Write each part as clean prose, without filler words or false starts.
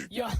Yeah.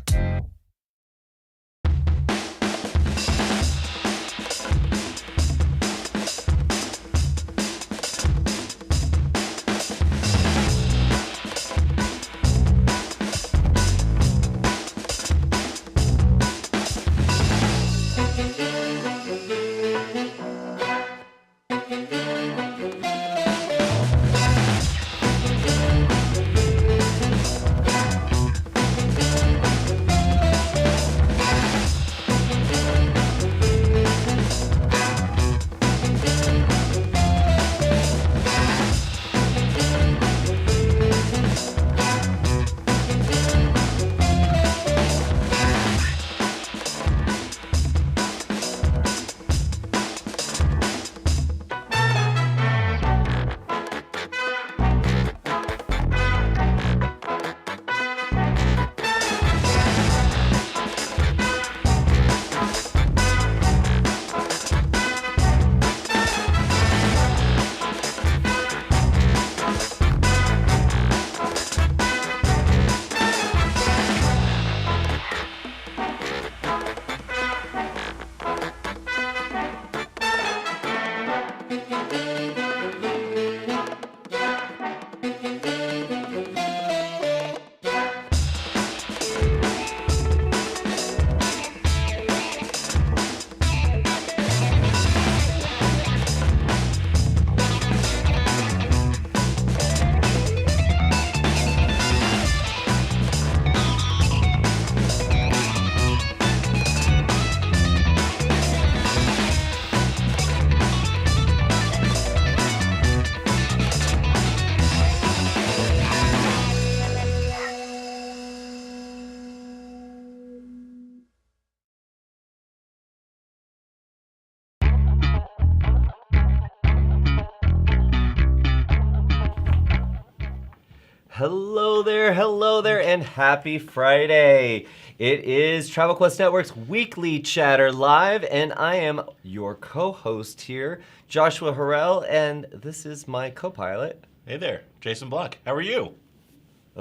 Hello there, and happy Friday. It is Travel Quest Network's weekly chatter live, and I am your co-host here, Joshua Harrell, and this is my co-pilot. Hey there, Jason Block. How are you?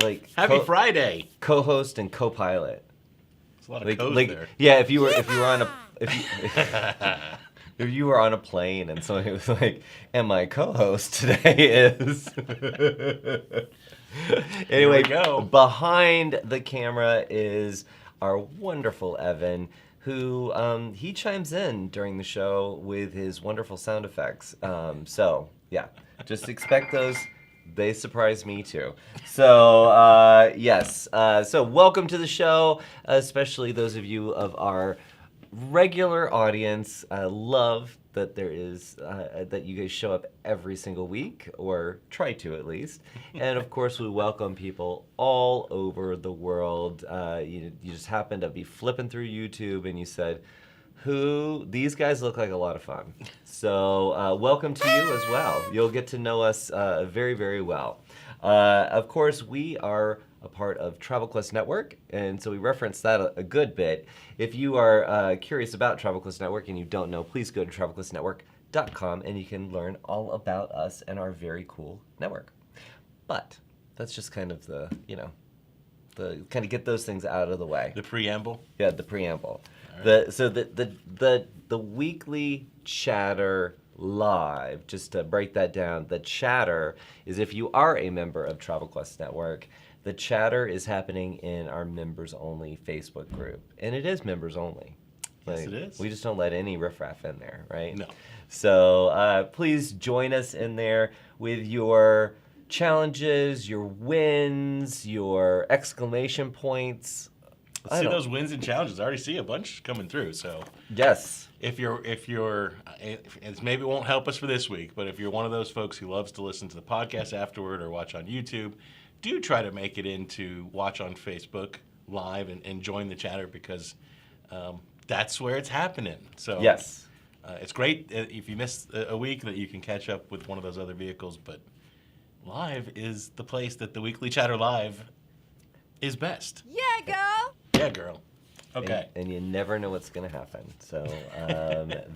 Like Happy Friday. Co-host and co-pilot. There's a lot of codes there. Yeah, if you were on a if you were on a plane and somebody was like, and my co-host today is Anyway, behind the camera is our wonderful Evan, who he chimes in during the show with his wonderful sound effects. So, yeah, just expect those. They surprise me, too. So, yes. So, welcome to the show, especially those of you of our regular audience. I love that there is that you guys show up every single week, or try to at least. And of course, we welcome people all over the world. You just happen to be flipping through YouTube and you said, these guys look like a lot of fun. So welcome to you as well. You'll get to know us very, very well. Of course, we are a part of Travel Quest Network, and so we reference that a good bit. If you are curious about Travel Quest Network and you don't know, please go to travelquestnetwork.com and you can learn all about us and our very cool network. But that's just kind of the kind of get those things out of the way. The preamble? Yeah, the preamble. Right. The weekly chatter live, just to break that down, the chatter is if you are a member of Travel Quest Network. The chatter is happening in our members-only Facebook group, and it is members-only. Yes, it is. We just don't let any riffraff in there, right? No. So please join us in there with your challenges, your wins, your exclamation points. Let's see those wins and challenges. I already see a bunch coming through. So yes, if it's maybe it won't help us for this week, but if you're one of those folks who loves to listen to the podcast afterward or watch on YouTube, do try to make it in to watch on Facebook Live and join the chatter, because that's where it's happening. So yes, it's great if you miss a week that you can catch up with one of those other vehicles, but Live is the place that the weekly chatter live is best. Yeah, girl. Yeah, girl. Okay. And you never know what's going to happen. So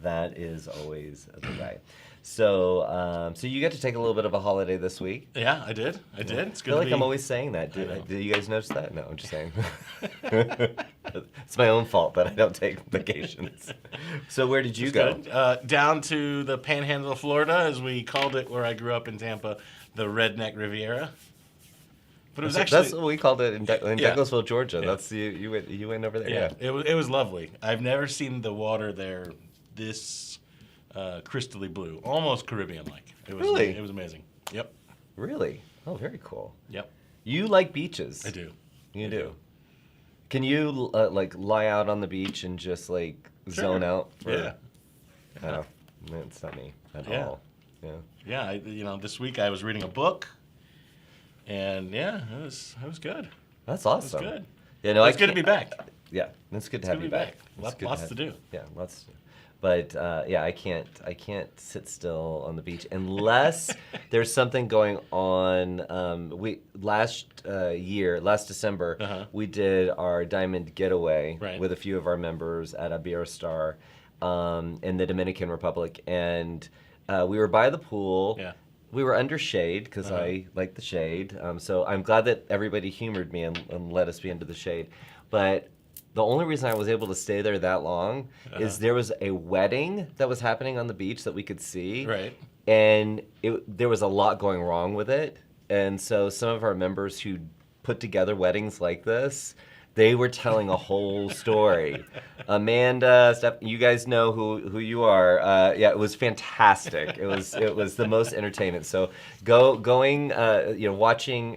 that is always the way. So so you get to take a little bit of a holiday this week. Yeah, I did. It's I good feel to like be... I'm always saying that. Do you guys notice that? No, I'm just saying. It's my own fault that I don't take vacations. So where did you go? Good. Down to the Panhandle of Florida, as we called it where I grew up in Tampa, the Redneck Riviera. But it was actually... That's what we called it in Douglasville, Georgia. Yeah. That's you went over there. Yeah, it was lovely. I've never seen the water there this crystally blue, almost Caribbean-like. Really? It was amazing. Yep. Really? Oh, very cool. Yep. You like beaches. I do. You do. Can you like lie out on the beach and just like zone out? Yeah. Oh, it's not me at Yeah. all. Yeah. Yeah. This week I was reading a book, and yeah, it was good. That's awesome. It was good. Yeah, no, It's good to be back. Yeah, it's good to have you back. It's good Lots to do. Yeah, lots to do. But yeah, I can't sit still on the beach unless there's something going on. Last December, we did our diamond getaway with a few of our members at a beer star in the Dominican Republic, and we were by the pool. Yeah. We were under shade because I like the shade. So I'm glad that everybody humored me and let us be under the shade. But the only reason I was able to stay there that long is there was a wedding that was happening on the beach that we could see. Right. And there was a lot going wrong with it. And so some of our members who put together weddings like this, they were telling a whole story. Amanda, Steph, you guys know who you are. Yeah, it was fantastic. It was the most entertainment. So watching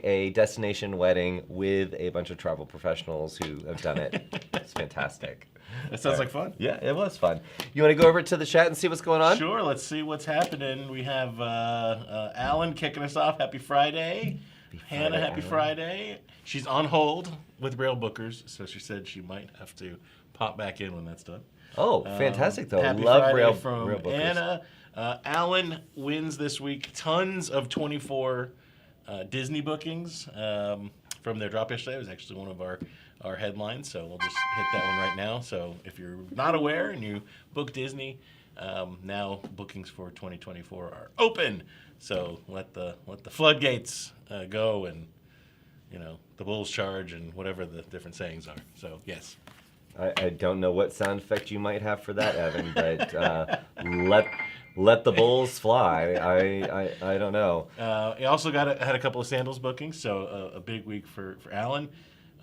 a destination wedding with a bunch of travel professionals who have done it. It's fantastic. That sounds like fun. Yeah, it was fun. You want to go over to the chat and see what's going on? Sure. Let's see what's happening. We have Alan kicking us off. Happy Friday. Hannah, happy Friday. She's on hold with Rail Bookers, so she said she might have to pop back in when that's done. Oh, fantastic, though. Happy Love Friday Rail from Bookers. Anna. Alan wins this week. Tons of 24 Disney bookings from their drop yesterday. It was actually one of our headlines, so we'll just hit that one right now. So if you're not aware and you book Disney, now bookings for 2024 are open. So let the floodgates go, and the bulls charge, and whatever the different sayings are. So yes. I don't know what sound effect you might have for that, Evan, but let the bulls fly. I don't know. He also had a couple of sandals bookings, so a big week for Alan.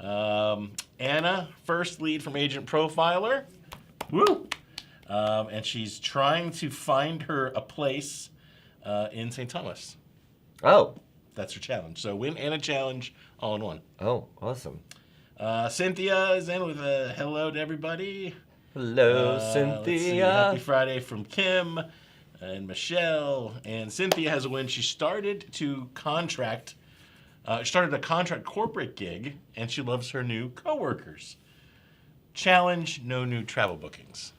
Anna, first lead from Agent Profiler. Woo! And she's trying to find her a place in St. Thomas. Oh. That's her challenge. So win and a challenge all in one. Oh, awesome. Cynthia is in with a hello to everybody. Hello, Let's see. Cynthia. Happy Friday from Kim and Michelle. And Cynthia has a win. She started a contract corporate gig, and she loves her new coworkers. Challenge, no new travel bookings.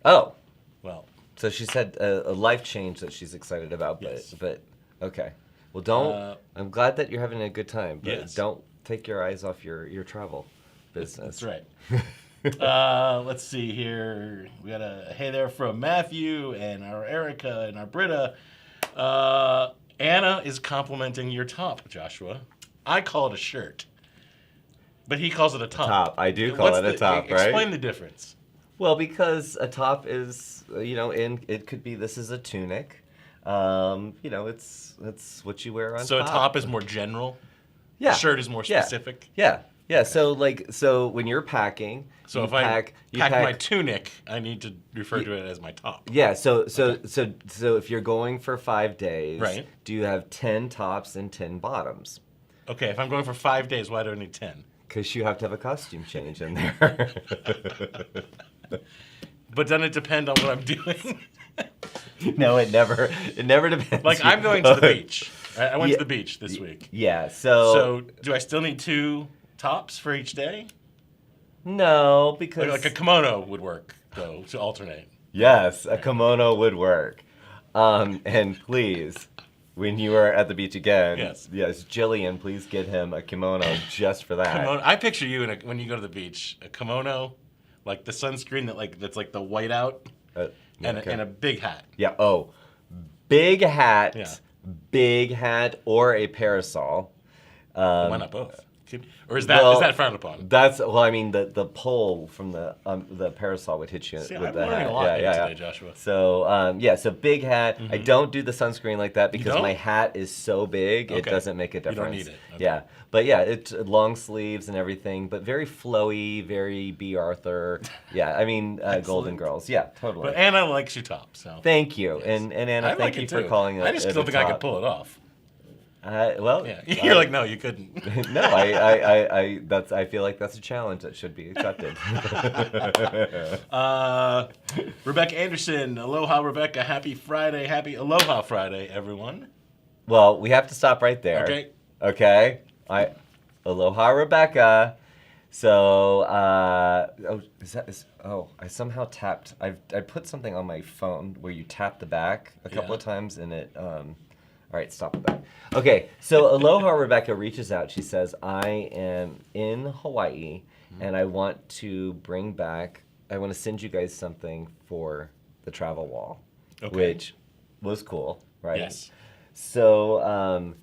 Oh. Well. So she said a life change that she's excited about, but okay. Well, don't. I'm glad that you're having a good time, but don't take your eyes off your travel business. That's right. Let's see here. We got a hey there from Matthew and our Erica and our Britta. Anna is complimenting your top, Joshua. I call it a shirt, but he calls it a top. I do call it a top, right? Explain the difference. Well, because a top is, it could be, this is a tunic. It's what you wear on top. So a top is more general? Yeah. A shirt is more specific? Yeah. So when you're packing, so if I pack my tunic, I need to refer to it as my top. Yeah. So if you're going for 5 days, right, do you have 10 tops and 10 bottoms? Okay. If I'm going for 5 days, why do I need 10? Because you have to have a costume change in there. But doesn't it depend on what I'm doing? No, it never depends. Like I'm going to the beach. I went to the beach this week. Yeah. So do I still need 2 tops for each day? No, because like a kimono would work though to alternate. Yes, a kimono would work. And please, when you are at the beach again, yes, Jillian, please get him a kimono just for that. I picture you when you go to the beach, a kimono, Like the sunscreen that's like the whiteout and a big hat. Yeah. Oh, big hat. Yeah. Big hat or a parasol. Why not both? Or is that frowned upon? I mean, the pole from the parasol would hit you See, with I'm the learning hat. a lot today, Joshua. So so big hat. I don't do the sunscreen like that because don't? my hat is so big it doesn't make a difference. You don't need it. Okay. Yeah, but yeah, it's long sleeves and everything, but very flowy, very B. Arthur. Yeah, I mean Golden Girls. Yeah, totally. But Anna likes your top, so Thank you, and Anna, thank you for calling it. I just don't think I could pull it off. Yeah, you're like, no, you couldn't. No, I feel like that's a challenge that should be accepted. Rebecca Anderson, aloha, Rebecca. Happy Friday, happy Aloha Friday, everyone. Well, we have to stop right there. Okay. Aloha, Rebecca. So, I somehow tapped. I put something on my phone where you tap the back a couple of times, and it. All right, stop that. Okay, so Aloha Rebecca reaches out. She says, I am in Hawaii, and I want to I want to send you guys something for the travel wall, which was cool, right? Yes. So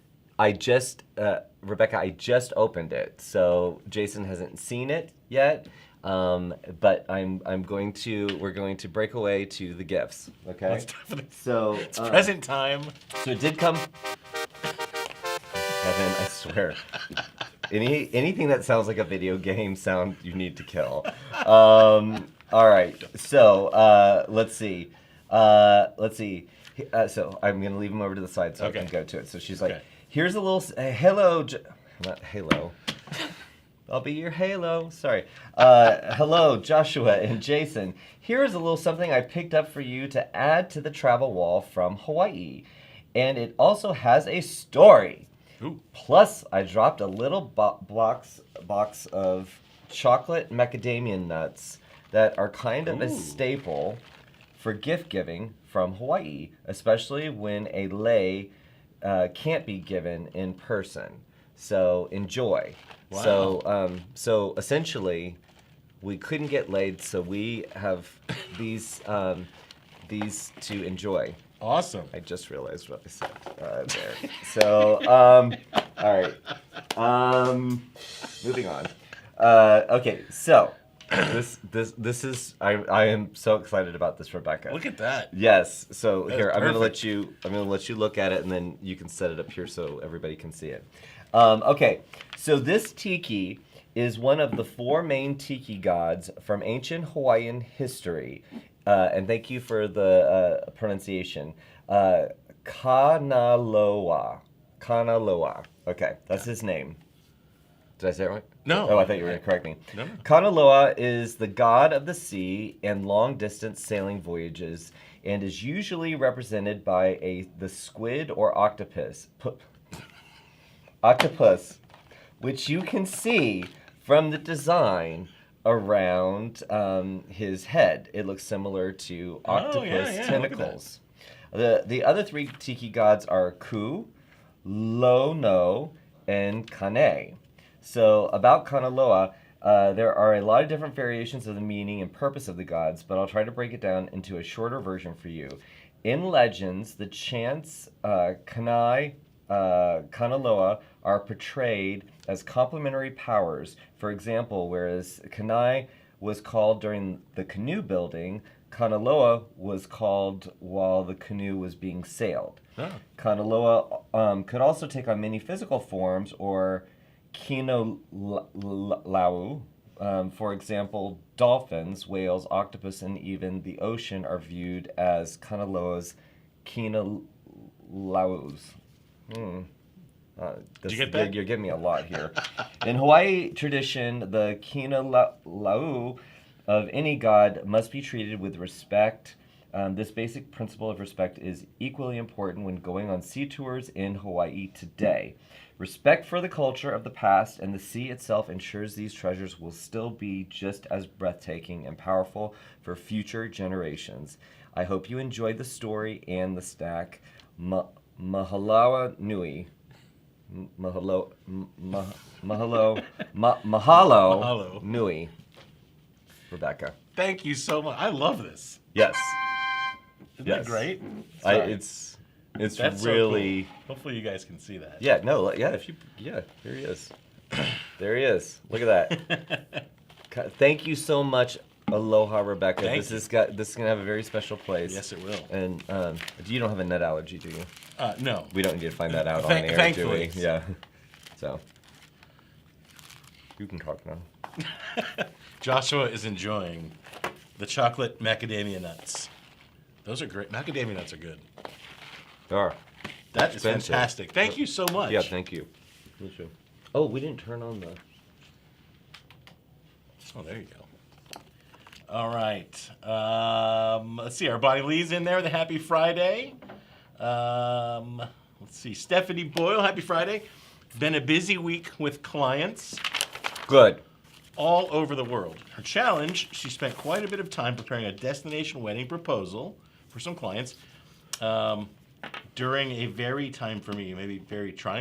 Rebecca, I just opened it. So Jason hasn't seen it yet. But we're going to break away to the gifts. Okay. Let's definitely. So it's present time. So it did come. Kevin, I swear. Anything that sounds like a video game sound you need to kill. All right. So let's see. So I'm gonna leave him over to the side so I can go to it. So she's like, here's a little hello. Not halo. I'll be your halo. Sorry. Hello, Joshua and Jason. Here is a little something I picked up for you to add to the travel wall from Hawaii. And it also has a story. Ooh. Plus, I dropped a little box of chocolate macadamia nuts that are kind of a staple for gift giving from Hawaii, especially when a lei can't be given in person. So enjoy. Wow. So essentially, we couldn't get laid, so we have these to enjoy. Awesome. I just realized what I said there. So all right. Moving on. Okay, so this is I am so excited about this, Rebecca. Look at that. Yes. So That here is I'm gonna let you look at it, and then you can set it up here so everybody can see it. Okay, so this tiki is one of the 4 main tiki gods from ancient Hawaiian history. And thank you for the pronunciation. Kanaloa. Okay, that's his name. Did I say it right? No. Oh, I thought you were going to correct me. No. Kanaloa is the god of the sea and long-distance sailing voyages, and is usually represented by the squid or octopus, which you can see from the design around his head. It looks similar to octopus tentacles. The other 3 tiki gods are Ku, Lono, and Kane. So about Kanaloa, there are a lot of different variations of the meaning and purpose of the gods, but I'll try to break it down into a shorter version for you. In legends, the chants Kanai, Kanaloa are portrayed as complementary powers. For example, whereas Kanai was called during the canoe building, Kanaloa was called while the canoe was being sailed. Oh. Kanaloa could also take on many physical forms, or kinolau. For example, dolphins, whales, octopus, and even the ocean are viewed as Kanaloa's kinolaus. Did you get that? You're giving me a lot here. In Hawaii tradition, the kinolau of any god must be treated with respect. This basic principle of respect is equally important when going on sea tours in Hawaii today. Respect for the culture of the past and the sea itself ensures these treasures will still be just as breathtaking and powerful for future generations. I hope you enjoyed the story and the stack. Mahalo nui. Mahalo nui. Rebecca. Thank you so much. I love this. Yes. Isn't that great? It's That's really. so cool. Hopefully you guys can see that. Yeah. No. Yeah. There he is. There he is. Look at that. Thank you so much. Aloha, Rebecca. This is gonna have a very special place. Yes, it will. And you don't have a nut allergy, do you? No. We don't need to find that out on air, thankfully. do we? Yeah. So you can talk now. Joshua is enjoying the chocolate macadamia nuts. Those are great. Macadamia nuts are good. They are. That is fantastic. Thank you so much. Yeah, thank you. Oh, we didn't turn on the. Oh, there you go. All right. Let's see. Our Bonnie Lee's in there. The Happy Friday. Let's see. Stephanie Boyle. Happy Friday. Been a busy week with clients. Good. All over the world. Her challenge, she spent quite a bit of time preparing a destination wedding proposal for some clients during a very trying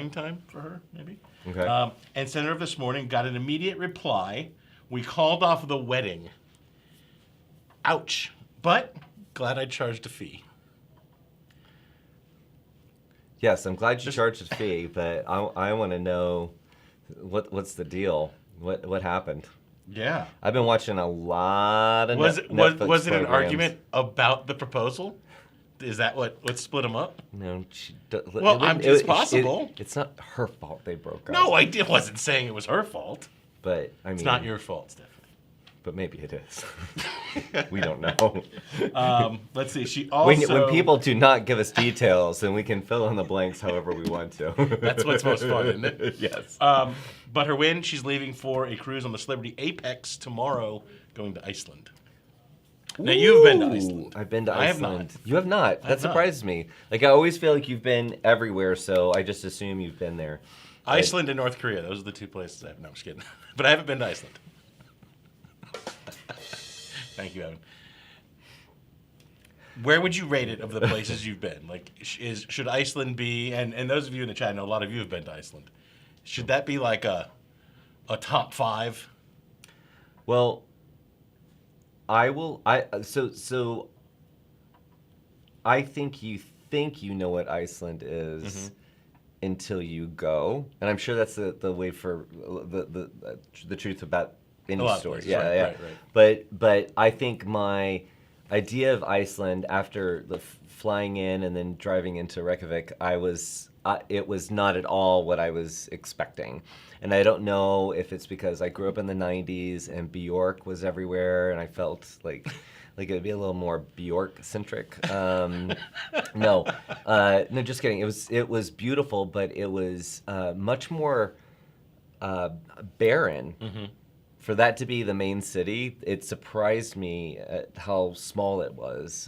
time for her, maybe. Okay. And sent her this morning, got an immediate reply. We called off the wedding. Ouch. But glad I charged a fee. Yes, I'm glad you charged a fee, but I want to know what's the deal? What happened? Yeah. I've been watching a lot of Was Netflix it an programs. argument about the proposal? Is that what split them up? No. It's possible. It's not her fault they broke up. No, I wasn't saying it was her fault. But I mean, It's not your fault, Stephanie. But maybe it is. We don't know. Let's see. She also When people do not give us details, then we can fill in the blanks however we want to. That's what's most fun, isn't it? Yes. But her win, she's leaving for a cruise on the Celebrity Apex tomorrow, going to Iceland. Now, you've been to Iceland. I've been to I have Iceland. not. You have not. That surprises me. Like, I always feel like you've been everywhere, so I just assume you've been there. Iceland and North Korea. Those are the two places I have. No, I'm just kidding. But I haven't been to Iceland. Thank you, Evan. Where would you rate it of the places you've been? Like, should Iceland be, and those of you in the chat, I know a lot of you have been to Iceland. Should that be like a top 5? Well, I think you know what Iceland is until you go, and I'm sure that's the way for the truth about any story. Yeah. But I think my idea of Iceland after flying in and then driving into Reykjavik, it was not at all what I was expecting. And I don't know if it's because I grew up in the 90s and Bjork was everywhere and I felt like it would be a little more Bjork-centric. No, just kidding. It was beautiful, but it was much more barren. Mm-hmm. For that to be the main city, it surprised me at how small it was.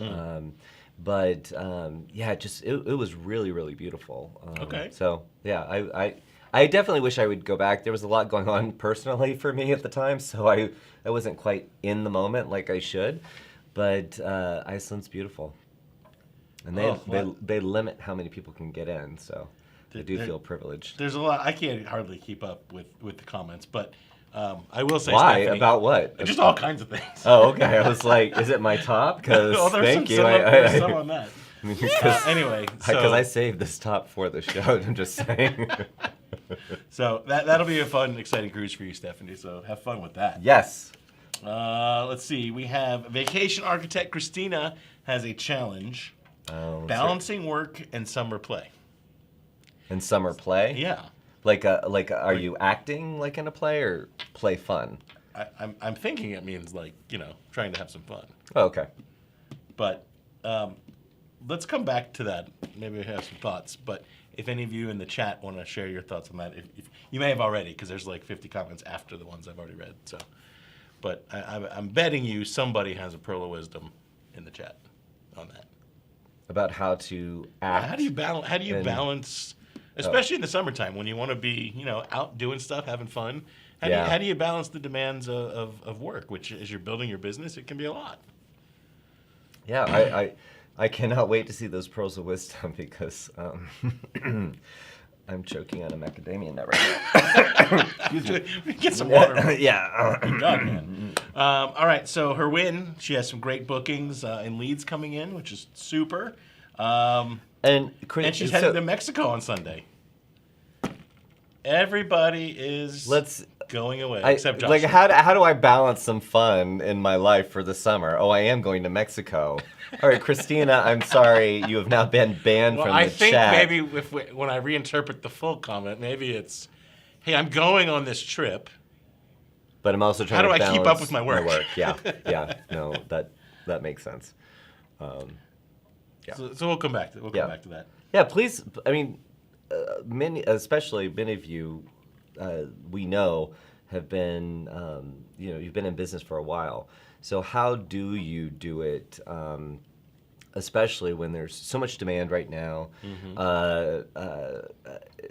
But it was really, really beautiful. Okay. So yeah, I definitely wish I would go back. There was a lot going on personally for me at the time, so I wasn't quite in the moment like I should. But Iceland's beautiful, and they limit how many people can get in. So I do feel privileged. There's a lot. I can't hardly keep up with the comments, but. I will say, why? Stephanie, about what? Just all kinds of things. Oh, okay. I was like, is it my top? Because thank you. There's some on that. Anyway, because I saved this top for the show. I'm just saying. So that'll be a fun, exciting cruise for you, Stephanie. So have fun with that. Yes. Let's see. We have vacation architect Christina has a challenge: balancing work and summer play. And summer play? Yeah. Are you acting like in a play or play fun? I'm thinking it means trying to have some fun. Oh, okay. But let's come back to that. Maybe we have some thoughts. But if any of you in the chat want to share your thoughts on that, if you may have already, because there's like 50 comments after the ones I've already read. So, but I'm betting you somebody has a pearl of wisdom in the chat on that. About how to act. How do you balance? Especially in the summertime when you want to be, out doing stuff, having fun. How do you balance the demands of work, which as you're building your business, it can be a lot. Yeah, I cannot wait to see those pearls of wisdom because I'm choking on a macadamia nut right now. Get some water. Yeah. God, man. All right, so her win, she has some great bookings and leads coming in, which is super. And she's headed to Mexico on Sunday. Everybody is going away, except Josh. Like, how do I balance some fun in my life for the summer? Oh, I am going to Mexico. All right, Christina, I'm sorry, you have now been banned from the chat. I think maybe when I reinterpret the full comment, maybe it's, hey, I'm going on this trip. But I'm also trying to balance how do I keep up with my work? Yeah. No, that makes sense. Yeah. So we'll come back to that. Yeah, please. I mean, especially many of you, we know, have been, you've been in business for a while. So how do you do it, especially when there's so much demand right now?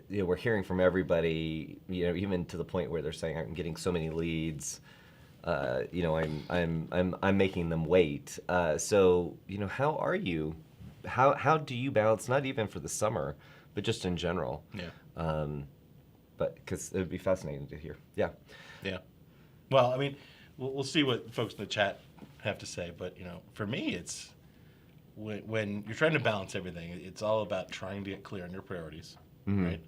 We're hearing from everybody, even to the point where they're saying, I'm getting so many leads. I'm making them wait. So how are you? How do you balance, not even for the summer, but just in general? Yeah. But because it would be fascinating to hear. Yeah. Yeah. Well, I mean, we'll see what folks in the chat have to say. But for me, it's when you're trying to balance everything, it's all about trying to get clear on your priorities, right?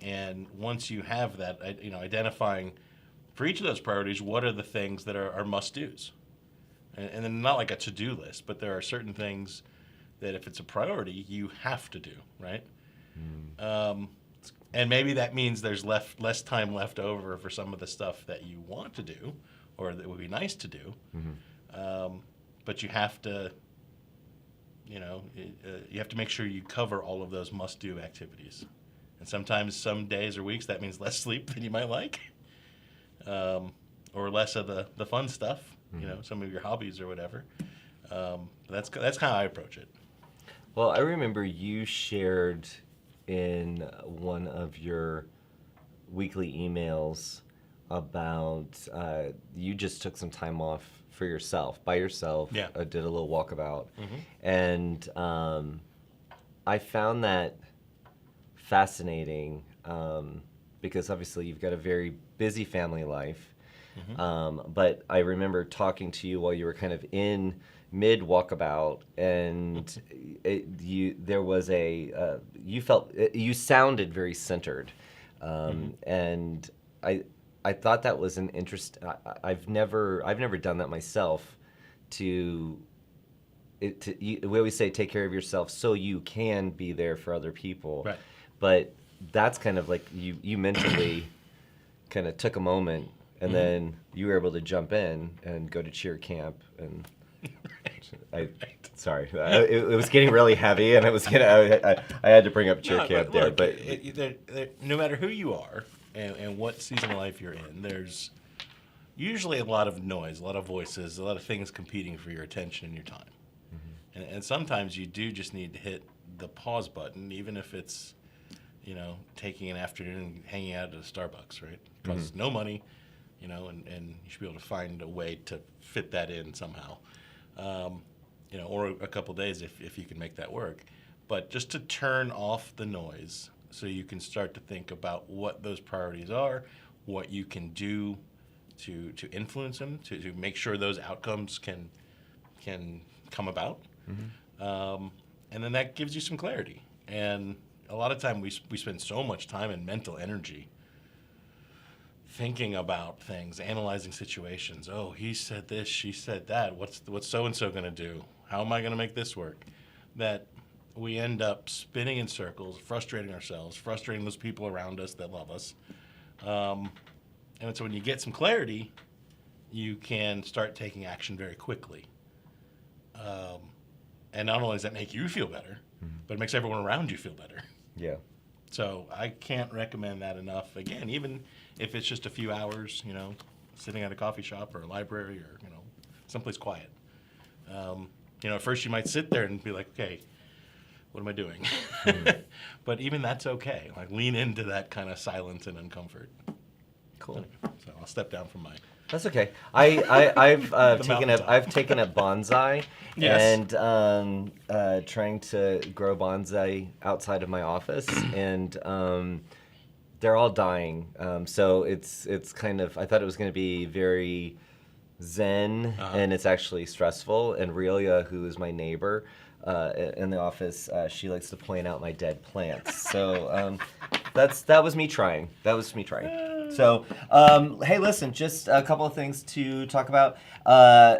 And once you have that, identifying for each of those priorities, what are the things that are must-dos, and then not like a to-do list, but there are certain things that if it's a priority, you have to do, right? And maybe that means there's less time left over for some of the stuff that you want to do or that would be nice to do. But you have to, you have to make sure you cover all of those must-do activities. And sometimes some days or weeks that means less sleep than you might like, or less of the fun stuff, some of your hobbies or whatever. That's kind of how I approach it. Well, I remember you shared in one of your weekly emails about you just took some time off for yourself, by yourself. Yeah. Did a little walkabout. And I found that fascinating because obviously you've got a very busy family life. But I remember talking to you while you were kind of in mid walkabout, and you sounded very centered, and I thought that was an interest. I've never done that myself. We always say take care of yourself so you can be there for other people. Right. But that's kind of like you mentally kind of took a moment, and then you were able to jump in and go to cheer camp and. Sorry, it was getting really heavy, and I had to bring up cheer camp there. But no matter who you are and what season of life you're in, there's usually a lot of noise, a lot of voices, a lot of things competing for your attention and your time. And sometimes you do just need to hit the pause button, even if it's taking an afternoon and hanging out at a Starbucks, right? It costs no money, and you should be able to find a way to fit that in somehow. Or a couple days if you can make that work. But just to turn off the noise so you can start to think about what those priorities are, what you can do to influence them, to make sure those outcomes can come about. And then that gives you some clarity. And a lot of time we spend so much time and mental energy thinking about things, analyzing situations. Oh, he said this, she said that. What's so-and-so going to do? How am I going to make this work? That we end up spinning in circles, frustrating ourselves, frustrating those people around us that love us. And so when you get some clarity, you can start taking action very quickly. And not only does that make you feel better, but it makes everyone around you feel better. Yeah. So I can't recommend that enough. Again, even if it's just a few hours, sitting at a coffee shop or a library or, someplace quiet. At first you might sit there and be like, okay, what am I doing? But even that's okay. Like lean into that kind of silence and uncomfort. Cool. So I'll step down from mine. That's okay. I've taken up bonsai. Yes. And trying to grow bonsai outside of my office, and they're all dying. So it's kind of, I thought it was going to be very zen, and it's actually stressful. And Relia, who is my neighbor in the office, she likes to point out my dead plants. So that was me trying. So, hey, listen, just a couple of things to talk about.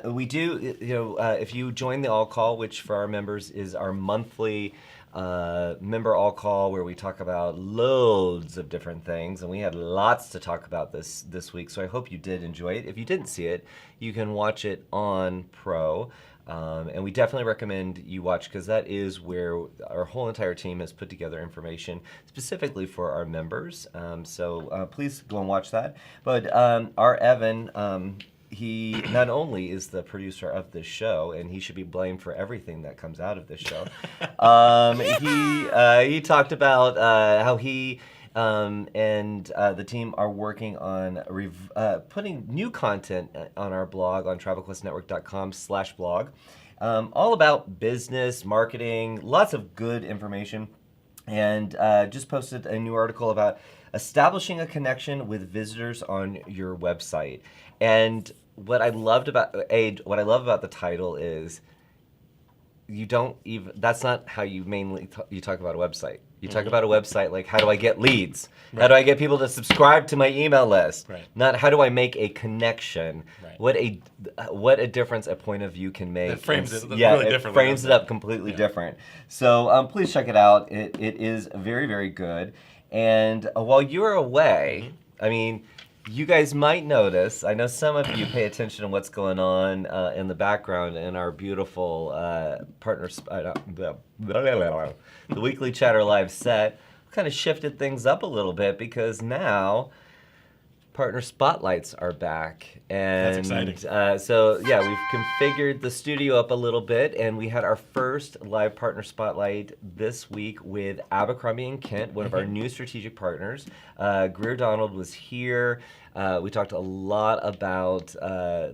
We do, if you join the All Call, which for our members is our monthly member All Call, where we talk about loads of different things, and we had lots to talk about this week, so I hope you did enjoy it. If you didn't see it, you can watch it on Pro. And we definitely recommend you watch, because that is where our whole entire team has put together information specifically for our members. So please go and watch that. But our Evan, he not only is the producer of this show, and he should be blamed for everything that comes out of this show. He talked about how he and the team are working on putting new content on our blog on travelquestnetwork.com/blog, all about business, marketing, lots of good information, and just posted a new article about establishing a connection with visitors on your website. And what I love about the title is that's not how you mainly you talk about a website. You talk about a website like, how do I get leads? Right. How do I get people to subscribe to my email list? Right. Not how do I make a connection? Right. What a difference a point of view can make. It frames it really differently. It frames it up completely different. So please check it out. It is very, very good. And while you're away, I mean, you guys might notice, I know some of you pay attention to what's going on in the background in our beautiful the Weekly Chatter Live set. Kind of shifted things up a little bit, because now partner spotlights are back. And that's exciting. So yeah, we've configured the studio up a little bit, and we had our first live partner spotlight this week with Abercrombie & Kent, one of our new strategic partners. Greer Donald was here. We talked a lot about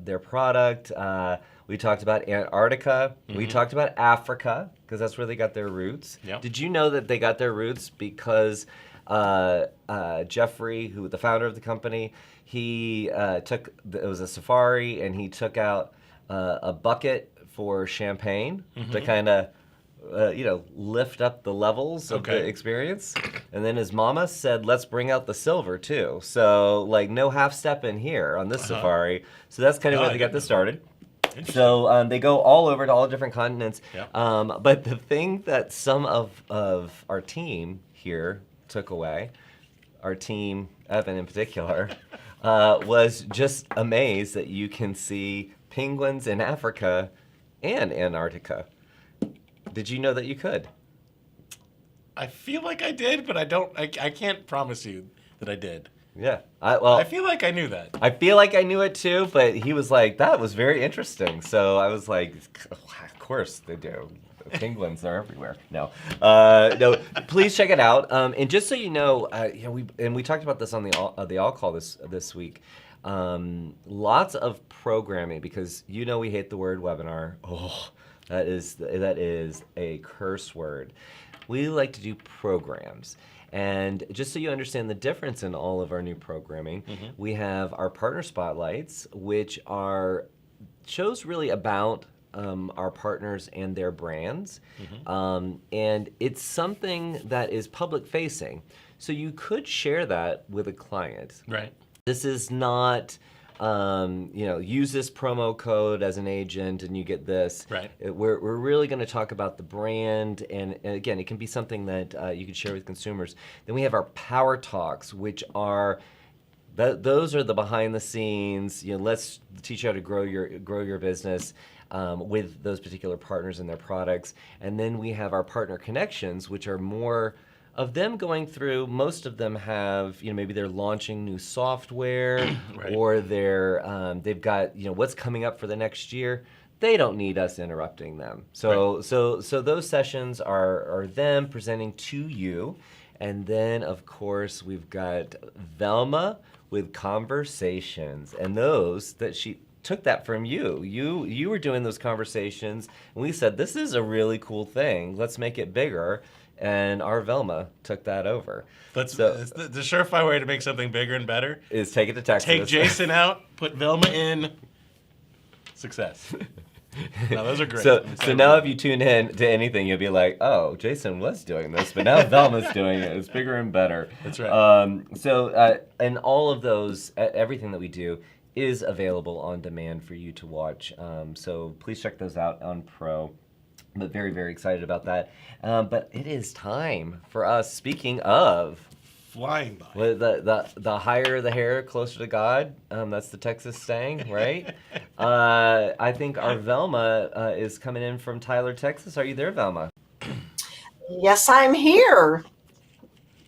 their product. We talked about Antarctica. We talked about Africa, because that's where they got their roots. Yep. Did you know that they got their roots because Jeffrey, who the founder of the company, he it was a safari, and he took out a bucket for champagne to kind of lift up the levels of the experience. And then his mama said, let's bring out the silver too. So like, no half step in here on this safari. So that's kind of where they got this started. So they go all over to all different continents. Yep. But the thing that some of our team here took away, our team, Evan in particular, was just amazed that you can see penguins in Africa and Antarctica. Did you know that you could? I feel like I did, but I can't promise you that I did. Yeah. I feel like I knew that. I feel like I knew it too, but he was like, that was very interesting. So I was like, of course they do. Penguins are everywhere. No, please check it out. And just so you know, we talked about this on the All Call this week. Lots of programming, because we hate the word webinar. Oh, that is a curse word. We like to do programs. And just so you understand the difference in all of our new programming, we have our partner spotlights, which are shows really about our partners and their brands. And it's something that is public facing. So you could share that with a client. Right. This is not, use this promo code as an agent and you get this. Right. We're really going to talk about the brand, and again, it can be something that you can share with consumers. Then we have our Power Talks, which are those are the behind the scenes. Let's teach you how to grow your business with those particular partners and their products. And then we have our Partner Connections, which are more of them going through. Most of them have, maybe they're launching new software, right, or they've got, what's coming up for the next year. They don't need us interrupting them. So right. so those sessions are them presenting to you. And then, of course, we've got Velma with Conversations, and those that she took that from you. You were doing those conversations, and we said, this is a really cool thing. Let's make it bigger. And our Velma took that over. The surefire way to make something bigger and better is take it to Texas. Take Jason out, put Velma in, Success. No, those are great. So now if you tune in to anything, you'll be like, oh, Jason was doing this, but now Velma's doing it. It's bigger and better. That's right. And all of those, everything that we do is available on demand for you to watch. So please check those out on Pro. But very, very excited about that. But it is time for us, speaking of... Flying by. The higher the hair, closer to God. That's the Texas saying, right? I think our Velma is coming in from Tyler, Texas. Are you there, Velma? Yes, I'm here.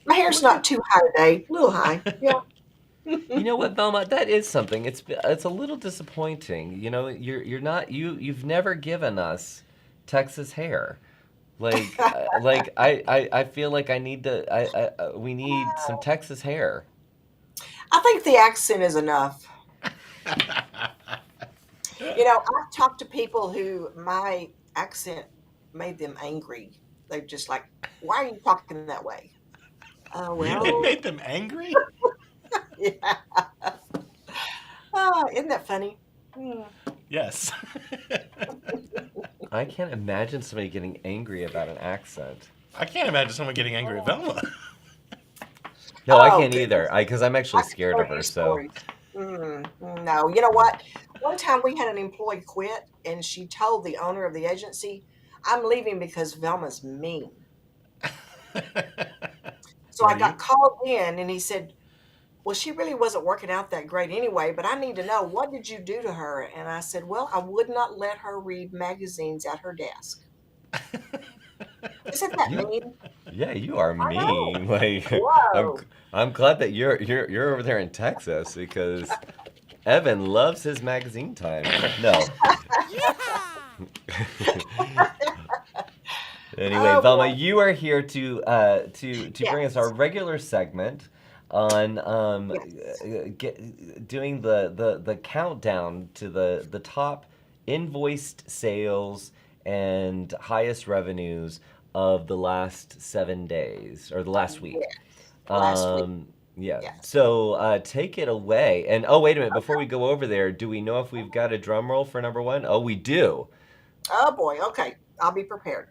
My hair's not too high today. A little high. Yeah. You know what, Velma? That is something. It's a little disappointing. You know, you've never given us Texas hair. Like I feel like we need some Texas hair. I think the accent is enough. I've talked to people who my accent made them angry. They're just like, why are you talking that way? It made them angry? Yeah. Isn't that funny? Yes. I can't imagine somebody getting angry about an accent. I can't imagine someone getting angry at Velma. No, I can't either. Because I'm actually scared of her. So. No, you know what? One time we had an employee quit, and she told the owner of the agency, "I'm leaving because Velma's mean." So I got called in, and he said, "Well, she really wasn't working out that great anyway, but I need to know, what did you do to her?" And I said, "Well, I would not let her read magazines at her desk." Isn't that mean? Yeah, you are I know. mean. Like, Whoa. I'm glad that you're over there in Texas because Evan loves his magazine time. No. Anyway, Oh, Velma, boy. you are here to bring us Yes. our regular segment on doing the countdown to the top invoiced sales and highest revenues of the last 7 days or the last week. Yes. Last week. Yeah. Yes. So take it away. And oh, wait a minute. Before we go over there, do we know if we've got a drum roll for number one? Oh, we do. Oh boy. Okay. I'll be prepared.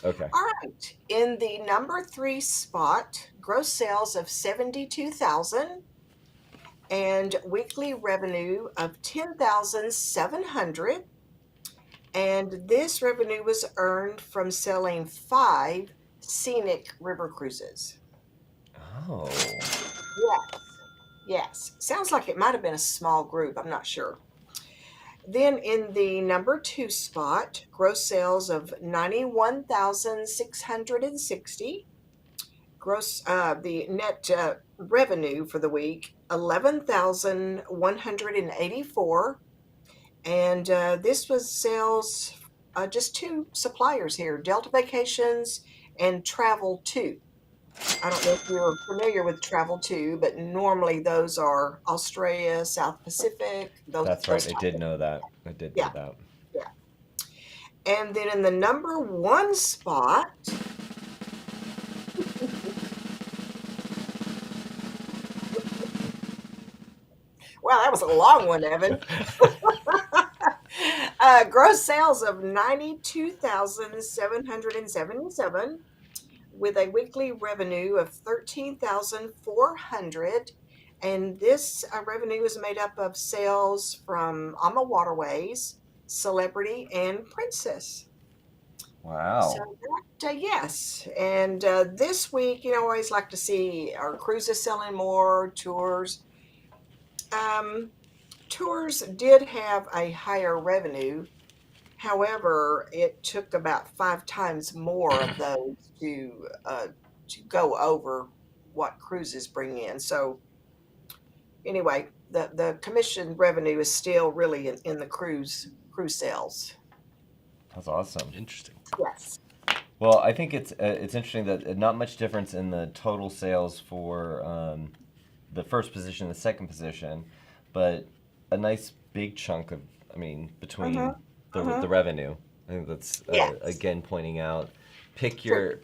Okay. All right. In the number 3 spot, gross sales of 72,000 and weekly revenue of 10,700. And this revenue was earned from selling 5 scenic river cruises. Oh. Yes. Yes. Sounds like it might have been a small group. I'm not sure. Then in the number 2 spot, gross sales of 91,660. The net revenue for the week, 11,184. And this was sales, just 2 suppliers here, Delta Vacations and Travel 2. I don't know if you're familiar with Travel 2, but normally those are Australia, South Pacific. That's right. I did know that. I did know that. Yeah. And then in the number 1 spot, wow, that was a long one, Evan. Gross sales of 92,777 with a weekly revenue of 13,400. And this revenue is made up of sales from AMA Waterways, Celebrity, and Princess. Wow. So that, yes. And this week, I always like to see our cruises selling more, tours. Tours did have a higher revenue. However, it took about 5 times more of those to go over what cruises bring in. So anyway, the commission revenue is still really in the cruise sales. That's awesome. Interesting. Yes. Well, I think it's interesting that not much difference in the total sales for the first position and the second position, but a nice big chunk of, between the revenue. I think that's again pointing out, pick your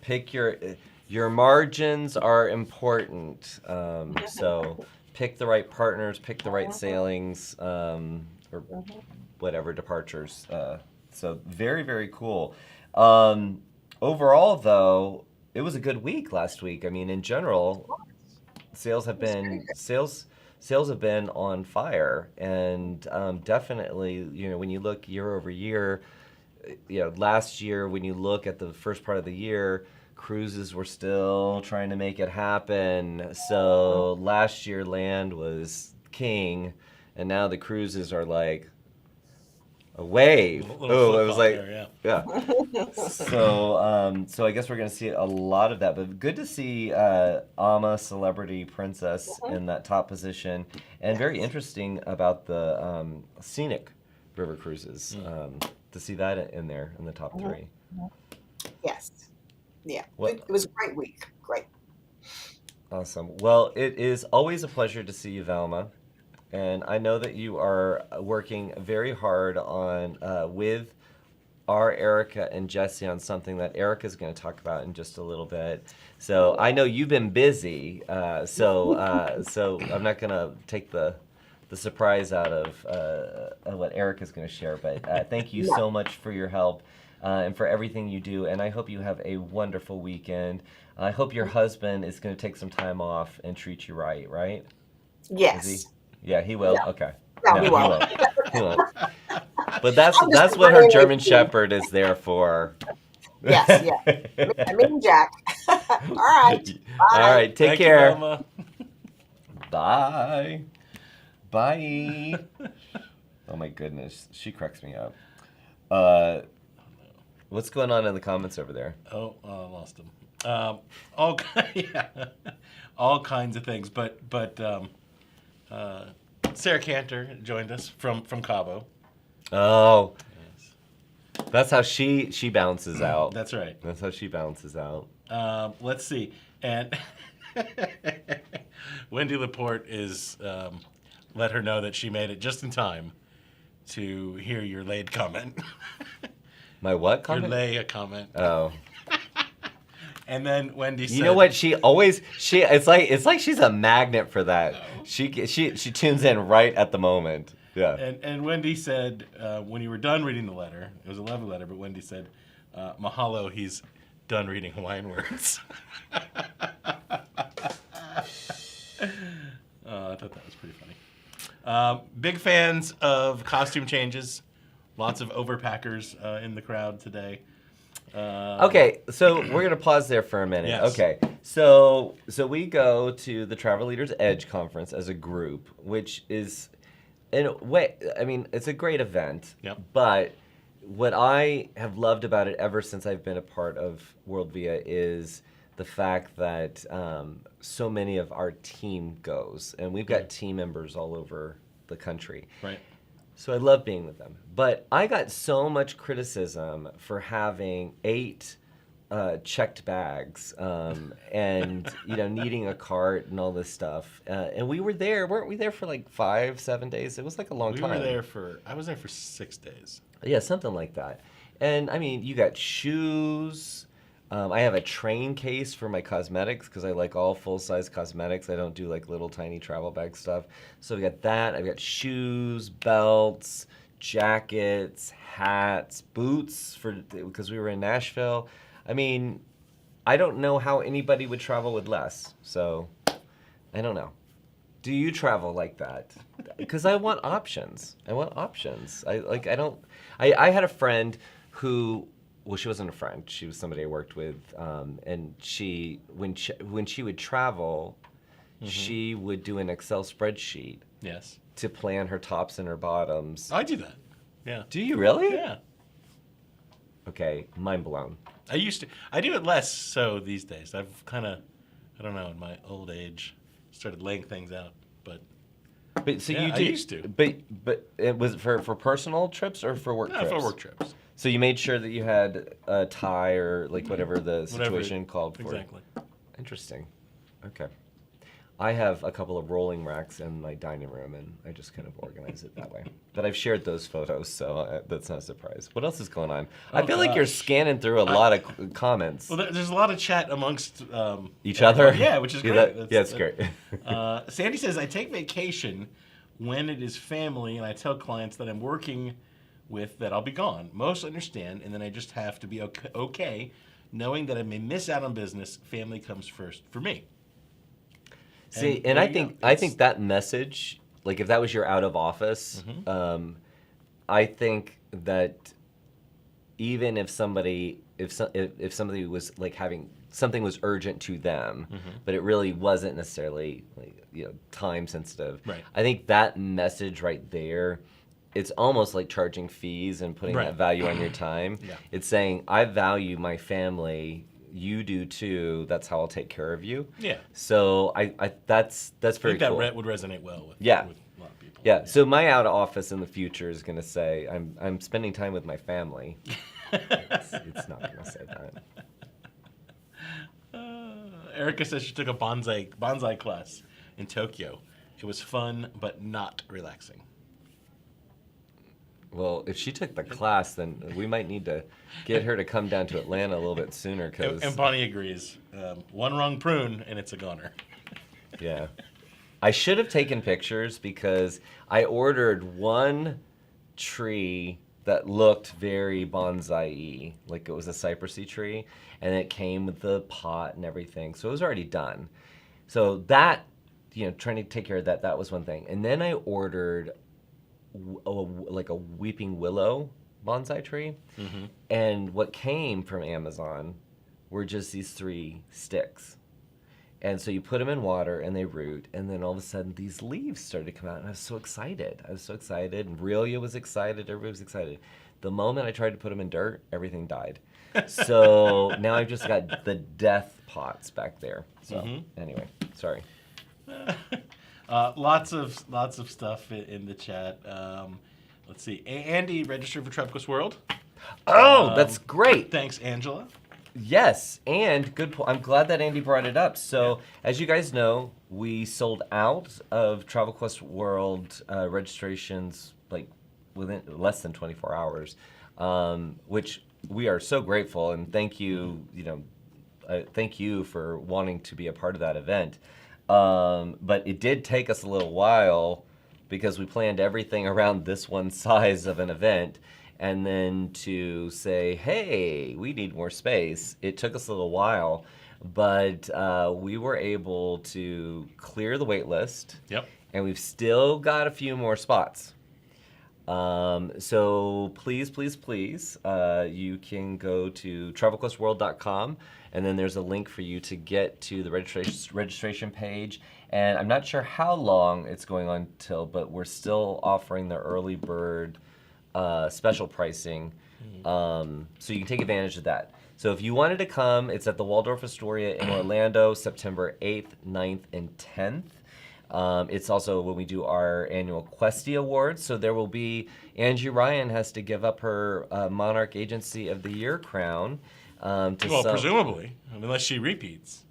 margins are important. So pick the right partners, pick the right sailings, or whatever departures. So very, very cool. Overall, though, it was a good week last week. I mean, in general, sales have been sales have been on fire, and definitely, when you look year over year, last year when you look at the first part of the year, cruises were still trying to make it happen. So last year land was king, and now the cruises are like a wave. Oh, it was like there, yeah. So I guess we're gonna see a lot of that. But good to see Ama Celebrity Princess in that top position, and very interesting about the scenic river cruises. To see that in there in the top three. Yes. Yeah. What? It was a great week. Great. Awesome. Well, it is always a pleasure to see you, Velma. And I know that you are working very hard on with our Erica and Jesse on something that Erica's going to talk about in just a little bit. So I know you've been busy, so I'm not going to take the surprise out of what Erica's going to share. But thank you so much for your help and for everything you do. And I hope you have a wonderful weekend. I hope your husband is going to take some time off and treat you right, right? Yes. Yeah, he will. Yeah. Okay. No, No, he won't. He won't. But that's what her German Shepherd is there for. Yes, yeah. Me and Jack. All right. Bye. All right. Take Thank you, care. Velma. Bye. Bye. Oh my goodness, she cracks me up. What's going on in the comments over there? Oh, I lost him. All kinds of things. But Sarah Cantor joined us from Cabo. Oh, Yes. that's how she bounces out. That's right. That's how she bounces out. Let's see. And Wendy Laporte is let her know that she made it just in time to hear your laid comment. My what Your comment? lay comment. Oh. And then Wendy said, You know what? It's like she's a magnet for that. She tunes in right at the moment. Yeah. And Wendy said, when you were done reading the letter, it was a lovely letter, but Wendy said, mahalo, he's done reading Hawaiian words. I thought that was pretty funny. Big fans of costume changes. Lots of overpackers in the crowd today. Okay, so we're gonna pause there for a minute. Yes. Okay, so we go to the Travel Leaders Edge conference as a group, which is, in a way, I mean, it's a great event. Yep. But what I have loved about it ever since I've been a part of WorldVia is the fact that so many of our team goes, and we've got team members all over the country. Right. So I love being with them. But I got so much criticism for having 8 checked bags and, needing a cart and all this stuff. And we were there, weren't we there for like 5-7 days? It was like a long time. I was there for 6 days. Yeah, something like that. And I mean, you got shoes. I have a train case for my cosmetics because I like all full-size cosmetics. I don't do like little tiny travel bag stuff. So we got that. I've got shoes, belts, jackets, hats, boots because we were in Nashville. I mean, I don't know how anybody would travel with less. So I don't know. Do you travel like that? Because I want options. I had a friend who. Well, she wasn't a friend. She was somebody I worked with, and when she would travel, she would do an Excel spreadsheet. Yes. To plan her tops and her bottoms. I do that. Yeah. Do you really? Yeah. Okay, mind blown. I used to. I do it less so these days. I've kind of, I don't know, in my old age, started laying things out. But so Yeah, you I do. used to. But it was for personal trips or for work trips? For work trips. So you made sure that you had a tie or like whatever the situation called for. Exactly. Interesting. Okay. I have a couple of rolling racks in my dining room, and I just kind of organize it that way. But I've shared those photos, so that's not a surprise. What else is going on? I feel like you're scanning through a lot of comments. Well, there's a lot of chat amongst each other. Yeah, which is great. It's great. Sandy says, I take vacation when it is family, and I tell clients that I'm working with that I'll be gone. Most understand, and then I just have to be okay knowing that I may miss out on business. Family comes first for me. See, and I think that message, like if that was your out of office, I think that even if somebody was like having something was urgent to them, but it really wasn't necessarily like, time sensitive. Right. I think that message right there, it's almost like charging fees and putting that value on your time. Yeah. It's saying I value my family. You do too. That's how I'll take care of you. Yeah. So that's very I think cool. that would resonate well with Yeah. with a lot of people. Yeah. So my out of office in the future is going to say I'm spending time with my family. It's not going to say that. Erica says she took a bonsai class in Tokyo. It was fun, but not relaxing. Well, if she took the class, then we might need to get her to come down to Atlanta a little bit sooner. And Bonnie agrees. One wrong prune, and it's a goner. Yeah. I should have taken pictures because I ordered one tree that looked very bonsai-y, like it was a cypressy tree, and it came with the pot and everything, so it was already done. So that, trying to take care of that was one thing. And then I ordered like a weeping willow bonsai tree, and what came from Amazon were just these 3 sticks. And so you put them in water and they root, and then all of a sudden these leaves started to come out, and I was so excited. And Relia was excited, everybody was excited. The moment I tried to put them in dirt, everything died. So now I've just got the death pots back there. So anyway, sorry. Lots of stuff in the chat. Let's see. Andy registered for Tropical World. Oh, that's great. Thanks, Angela. Yes, and good point. I'm glad that Andy brought it up. So, as you guys know, we sold out of Travel Quest World registrations like within less than 24 hours, which we are so grateful, and thank you. Thank you for wanting to be a part of that event. But it did take us a little while because we planned everything around this one size of an event. And then to say, hey, we need more space, it took us a little while, but we were able to clear the wait list. Yep. And we've still got a few more spots. So please, you can go to travelquestworld.com, and then there's a link for you to get to the registration page. And I'm not sure how long it's going on till, but we're still offering the early bird special pricing, so you can take advantage of that. So if you wanted to come, it's at the Waldorf Astoria in Orlando, September 8th, 9th, and 10th. It's also when we do our annual Questy Awards, so there will be, Angie Ryan has to give up her Monarch Agency of the Year crown. Presumably, unless she repeats.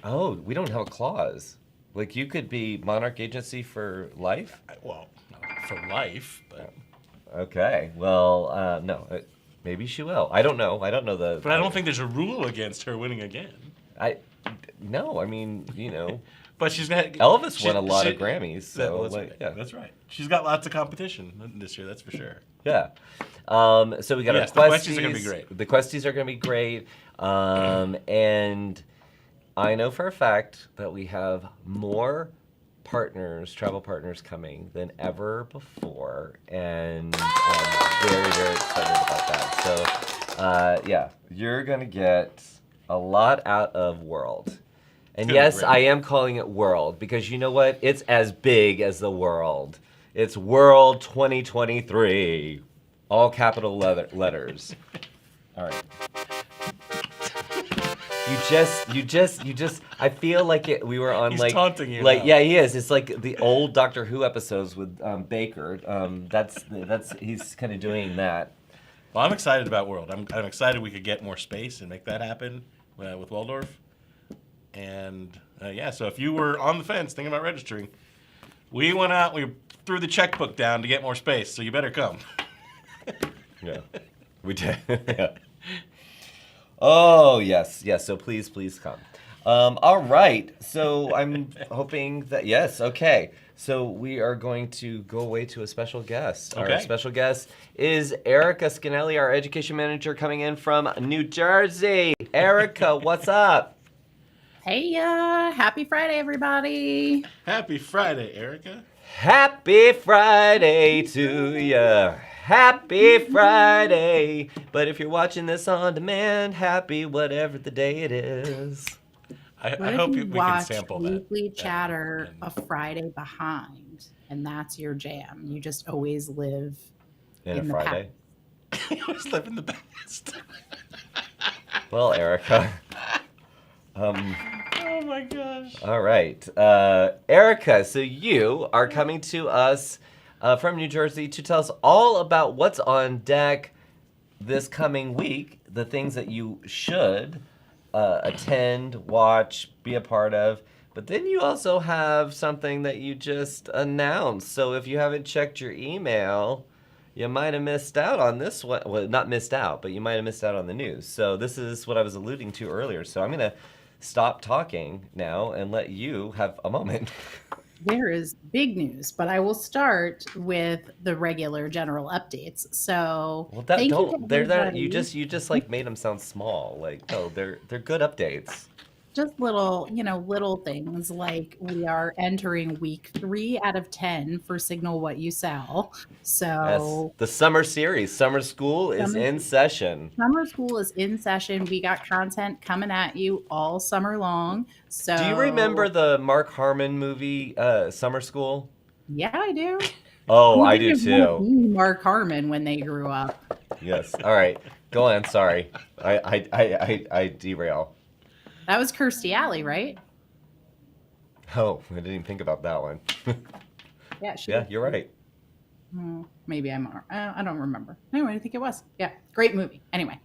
Oh, we don't have a clause. Like, you could be Monarch Agency for life? Well, not for life, but... Okay. Well, no. Maybe she will. I don't know. I don't know the... But I don't think there's a rule against her winning again. No, I mean, But she's got... Elvis won a lot of Grammys, so... That's right. She's got lots of competition this year, that's for sure. Yeah. So we got our Questies. The Questies are going to be great. The Questies are going to be great. And I know for a fact that we have more travel partners coming than ever before, and I'm very, very excited about that. So, you're gonna get a lot out of World. And yes, I am calling it World because you know what? It's as big as the world. It's World 2023, all capital letters. All right. You just. I feel like we were on He's taunting you now. Yeah, he is. It's like the old Doctor Who episodes with Baker. He's kind of doing that. Well, I'm excited about World. I'm excited we could get more space and make that happen with Waldorf. And so if you were on the fence thinking about registering, we went out. We threw the checkbook down to get more space. So you better come. Yeah, we did. Yeah. Oh, yes. So please come. All right. So I'm hoping that, yes, okay. So we are going to go away to a special guest. Our Okay. special guest is Erica Scanelli, our education manager coming in from New Jersey. Erica, what's up? Hey, happy Friday, everybody. Happy Friday, Erica. Happy Friday to ya. Happy Friday. But if you're watching this on demand, happy whatever the day it is. I What hope if we you can watch sample that. Weekly Chatter a Friday behind, and that's your jam? You just always live In a in the Friday. I was living the best. Well, Erica. Oh my gosh. All right. Erica, so you are coming to us from New Jersey to tell us all about what's on deck this coming week, the things that you should attend, watch, be a part of. But then you also have something that you just announced. So if you haven't checked your email, you might have missed out on this one. Well, not missed out, but you might have missed out on the news. So this is what I was alluding to earlier. So I'm going to stop talking now and let you have a moment. There is big news, but I will start with the regular general updates. So Well, that thank you to don't they're that everybody. you just like made them sound small. Like, no, they're good updates. Just little, little things like we are entering week 3 out of 10 for Signal What You Sell. Yes, So the summer series, summer school is summer, in session. summer school is in session. We got content coming at you all summer long. Do you remember So the Mark Harmon movie, Summer School? yeah, I do. Oh, Who I do didn't want to too. be Mark Harmon when they grew up? Yes. All right, go on. Sorry, I derail. That was Kirstie Alley, right? Oh, I didn't even think about that one. Yeah, she. Yeah, you're right. Maybe I don't remember. Anyway, I think it was. Yeah, great movie. Anyway,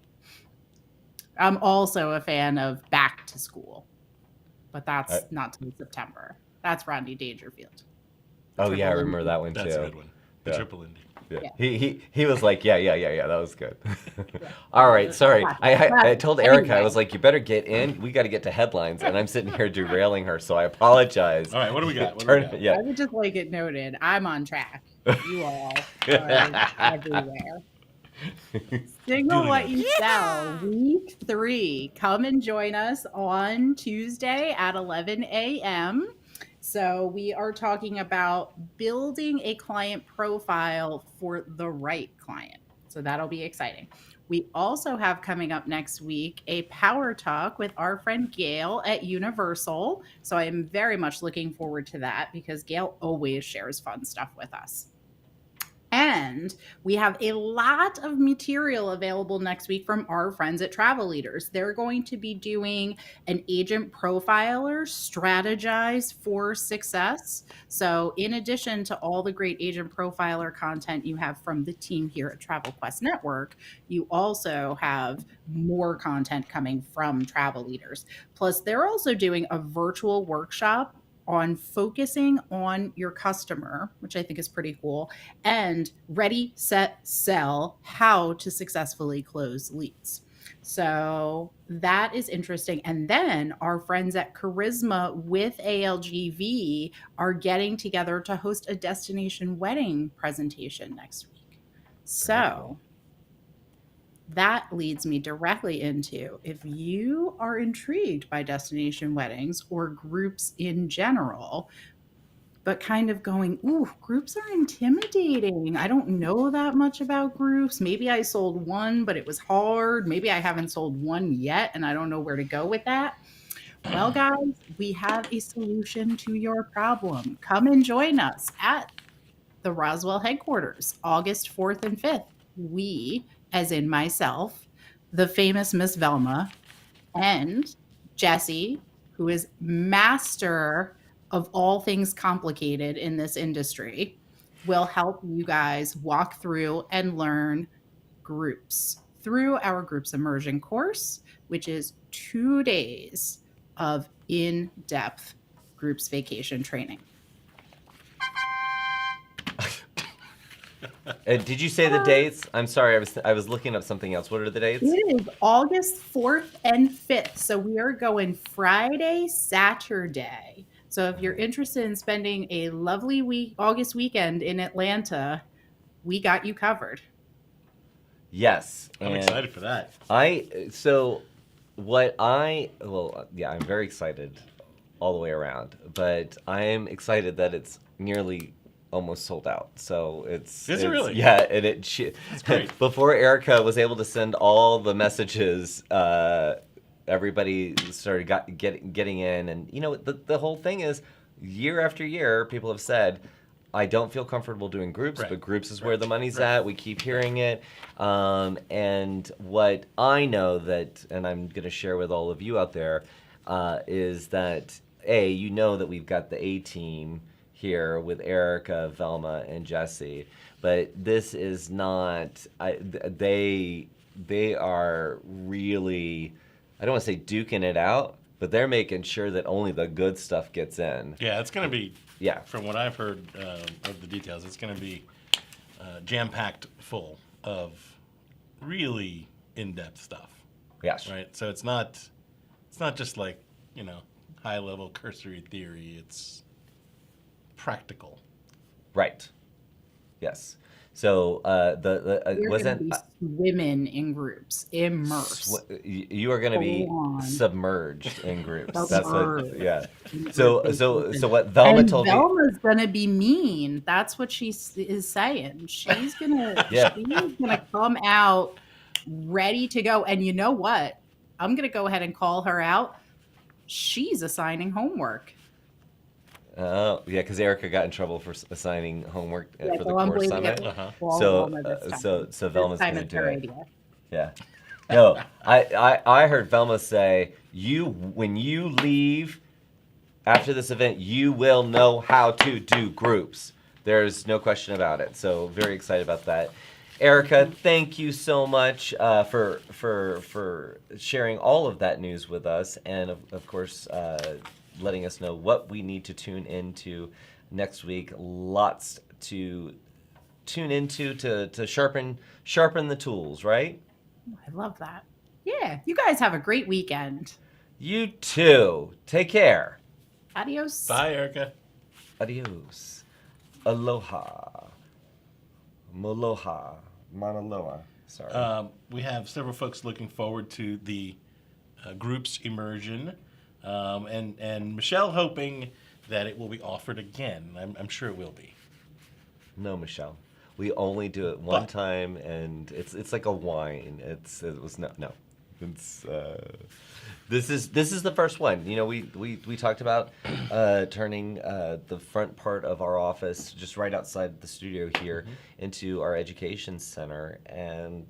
I'm also a fan of Back to School, but that's not till September. That's Rodney Dangerfield. Oh yeah, I Triple remember Indy. that one too. That's a good one. The Yeah. triple Indy. Yeah. Yeah. He was like, yeah, that was good. Yeah. All right, sorry. I told Erica, I Anyway. was like, you better get in. We got to get to headlines, and I'm sitting here derailing her, so I apologize. All right, what do we got? What do we got? Yeah. I would just like it noted. I'm on track. You all are everywhere. Signal Duly What noted. You Sell, week 3. Come and join us on Tuesday at 11 a.m. So we are talking about building a client profile for the right client. So that'll be exciting. We also have coming up next week a power talk with our friend Gail at Universal. So I am very much looking forward to that because Gail always shares fun stuff with us. And we have a lot of material available next week from our friends at Travel Leaders. They're going to be doing an agent profiler, strategize for success. So, in addition to all the great agent profiler content you have from the team here at Travel Quest Network, you also have more content coming from Travel Leaders. Plus, they're also doing a virtual workshop on focusing on your customer, which I think is pretty cool, and ready, set, sell, how to successfully close leads. So that is interesting. And then our friends at Charisma with ALGV are getting together to host a destination wedding presentation next week. So that leads me directly into if you are intrigued by destination weddings or groups in general, but kind of going, ooh, groups are intimidating. I don't know that much about groups. Maybe I sold one, but it was hard. Maybe I haven't sold one yet and I don't know where to go with that. Well, guys, we have a solution to your problem. Come and join us at the Roswell headquarters, August 4th and 5th. We, as in myself, the famous Miss Velma, and Jesse, who is master of all things complicated in this industry, will help you guys walk through and learn groups through our Groups Immersion course, which is 2 days of in-depth groups vacation training. Did you say the dates? I'm sorry, I was looking up something else. What are the dates? It is August 4th and 5th. So we are going Friday, Saturday. So if you're interested in spending a lovely August weekend in Atlanta, we got you covered. Yes, I'm and excited for that. I'm very excited all the way around, but I am excited that it's nearly almost sold out. So Is it really? Yeah, and That's great. before Erica was able to send all the messages, everybody started getting in, and the whole thing is, year after year, people have said, I don't feel comfortable doing groups, Right. but groups is where the money's at. We keep hearing it. And what I know and I'm going to share with all of you out there, is that, that we've got the A team here with Erica, Velma, and Jesse. But this is not, they are really, I don't want to say duking it out, but they're making sure that only the good stuff gets in. Yeah, it's going to be, Yeah. from what I've heard of the details, it's going to be jam-packed full of really in-depth stuff. Yes. Right? So it's not just like, high-level cursory theory. It's practical. Right. Yes. So We're going to wasn't be swimming in groups, immersed. you are going to be Full on. submerged in groups. That's what. Submerged. Yeah. So what Velma And told me. Velma's gonna be mean. That's what she is saying. She's gonna come out ready to go. And you know what? I'm gonna go ahead and call her out. She's assigning homework. Oh, yeah, because Erica got in trouble for assigning homework for the so I'm core blaming summit. it Uh-huh. on So, Velma this time. so Velma's This time going to it's do her it. idea. Yeah. No, I heard Velma say, when you leave after this event, you will know how to do groups. There's no question about it. So very excited about that. Erica, thank you so much for sharing all of that news with us, and of course letting us know what we need to tune into next week. Lots to tune into to sharpen the tools, right? I love that. Yeah, you guys have a great weekend. You too. Take care. Adios. Bye, Erica. Adios. Aloha. Moloha. Manaloa. Sorry. We have several folks looking forward to the group's immersion, and Michelle hoping that it will be offered again. I'm sure it will be. No, Michelle. We only do it one But- time, and it's like a wine. It was no. It's this is the first one. We talked about turning the front part of our office just right outside the studio here into our education center, and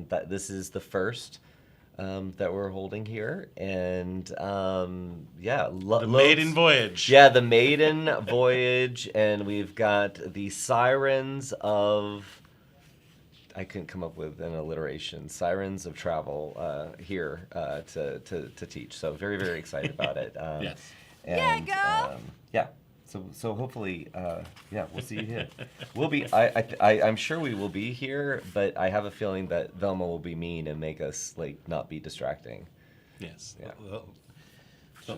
that this is the first that we're holding here, and The maiden voyage. Yeah, the maiden voyage, and we've got the sirens of. I couldn't come up with an alliteration. Sirens of travel here to teach. So very, very excited about it. Yes. And, yeah. So hopefully, we'll see you here. We'll be. I'm sure we will be here, but I have a feeling that Velma will be mean and make us not be distracting. Yes. Yeah.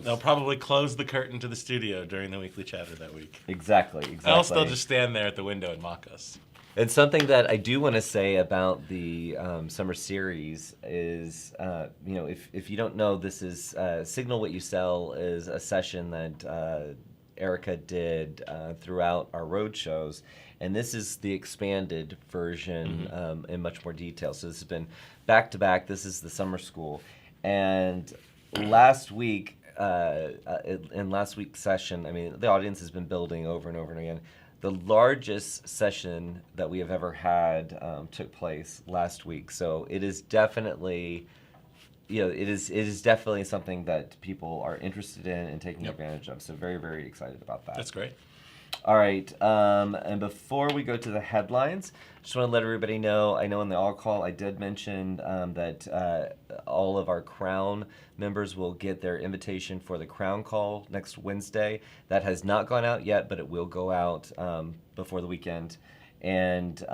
They'll probably close the curtain to the studio during the weekly chatter that week. Exactly. Else they'll just stand there at the window and mock us. And something that I do want to say about the summer series is, if you don't know, this is Signal What You Sell is a session that Erica did throughout our road shows, and this is the expanded version in much more detail. So this has been back to back. This is the summer school, and last week, in last week's session, I mean, the audience has been building over and over and again. The largest session that we have ever had took place last week, so it is definitely, it is definitely something that people are interested in and taking advantage of. So very, very excited about that. That's great. All right, and before we go to the headlines, just want to let everybody know, I know in the all call I did mention that all of our Crown members will get their invitation for the Crown call next Wednesday. That has not gone out yet, but it will go out before the weekend. And